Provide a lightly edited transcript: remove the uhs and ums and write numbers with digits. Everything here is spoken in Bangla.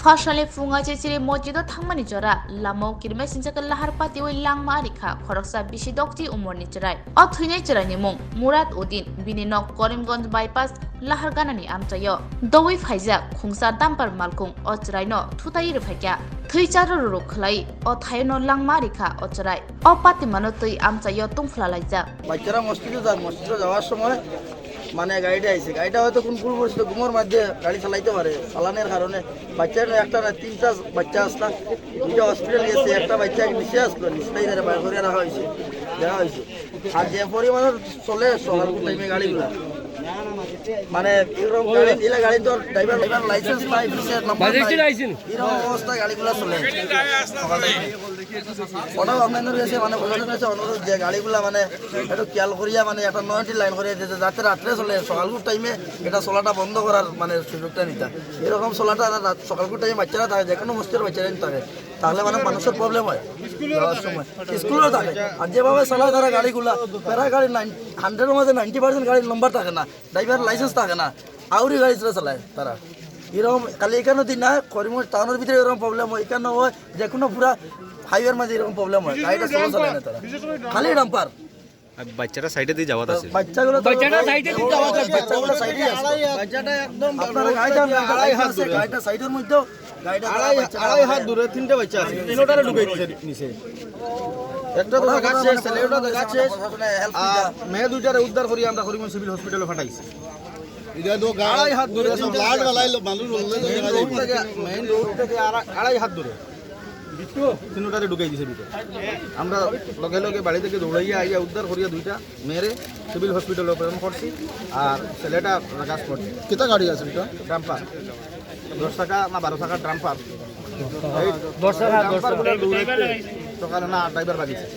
Fasale funga ceciri mojido thangmani jora lamo kirme sinjaka lahar pati oi langma arikha khoroksa bisi dokti umorni cherai o thuinai cherai ni mung Murad Udin bini nok Karimganj bypass lahar ganani amchayo doi phaija khungsa dampar malkung o cherai no thutai ruphaikya thui charo ruk khlai o thaino langma arikha o cherai o pati mano tui amchayo tungfla laija বাচ্চারা মসজিদে যাওয়ার সময় মানে গাড়িটা আইছে গাড়িটা হয়তো কোন ভুল করছিল ঘুমের মধ্যে গাড়ি চালাইতে পারে চালানোর কারণে বাচ্চার একটা না তিনটা বাচ্চা আসলা দুইটা হসপিটাল গেছে একটা বাচ্চা নিচে আসলো নিচটাই বাইর করে রাখা হয়েছে দেওয়া হয়েছে আর যে পরিমাণের চলে সকাল টাইমে গাড়িগুলো মানে এরকম গাড়ি দিলে গাড়ি তো ড্রাইভার লাইসেন্স নাই বিশেষ নাম্বার নাই এরকম অবস্থা গাড়িগুলো চলে সকাল টাইমে ওটাও আপনাদের কাছে মানে বোঝানোর কাছে অনুরোধ যে গাড়িগুলা মানে একটু খেয়াল করিয়া মানে একটা 90 লাইন করিয়া দিতে যাতে রাত্রে চলে সকালকুর টাইমে এটা চলাটা বন্ধ করার মানে সুযোগটা নিতে এরকম চলাটা সকালকুর টাইমে বাচ্চারা থাকে যে কোনো মস্তির বাচ্চারা থাকে তাহলে মানে মানুষের প্রবলেম হয় যাওয়ার সময় স্কুলেও থাকে আর যেভাবে চালায় তারা গাড়িগুলা প্রায় গাড়ি 100-এর মধ্যে 90% গাড়ির নম্বর থাকে না ড্রাইভার লাইসেন্স থাকে না আউরি গাড়ি চালায় তারা এরকম খালি এখানে দিন না করিমগঞ্জ টাউনের ভিতরে এরকম প্রবলেম হয় এখানে হয় যে কোনো পুরা হাইওয়ের মধ্যে এরকম প্রবলেম হয় গাড়িটা চলে চালায় না তারা খালি ডাম্পার বাচ্চারা সাইডে দিয়ে যাওয়া আছে বাচ্চাগুলো সাইডে আছে বাচ্চাটা একদম আপনারা গাড়িটা সাইডের মধ্যে আড়াই হাত দূরে তিনটে বাচ্চা আছে তিনটারে ঢুকে দিয়েছে নিচে একটা তো দেখাচ্ছে ছেলেটা দেখাচ্ছে মেয়ে দুইটারে উদ্ধার করি আমরা করিমগঞ্জ সিভিল হসপিটালে পাঠাইছি এটা তো আড়াই হাত দূরে ব্লাড গলাইলো মানুষ মেইন রোড থেকে আড়াই হাত দূরে তিনটারে ঢুকাই দিছে ভিতরে আমরা লগে লগে বাড়ি থেকে দৌড়াইয়া আইয়া উদ্ধার করিয়া দুইটা মেয়েরে সিভিল হসপিটালে প্রেরণ করছি আর ছেলেটা কাজ করছে কেটা গাড়ি আছে এটা ড্রাম্পার 10 টাকা না 12 টাকা ড্রাম্পার 10 টাকা সকালে না ড্রাইভার বাগিয়েছে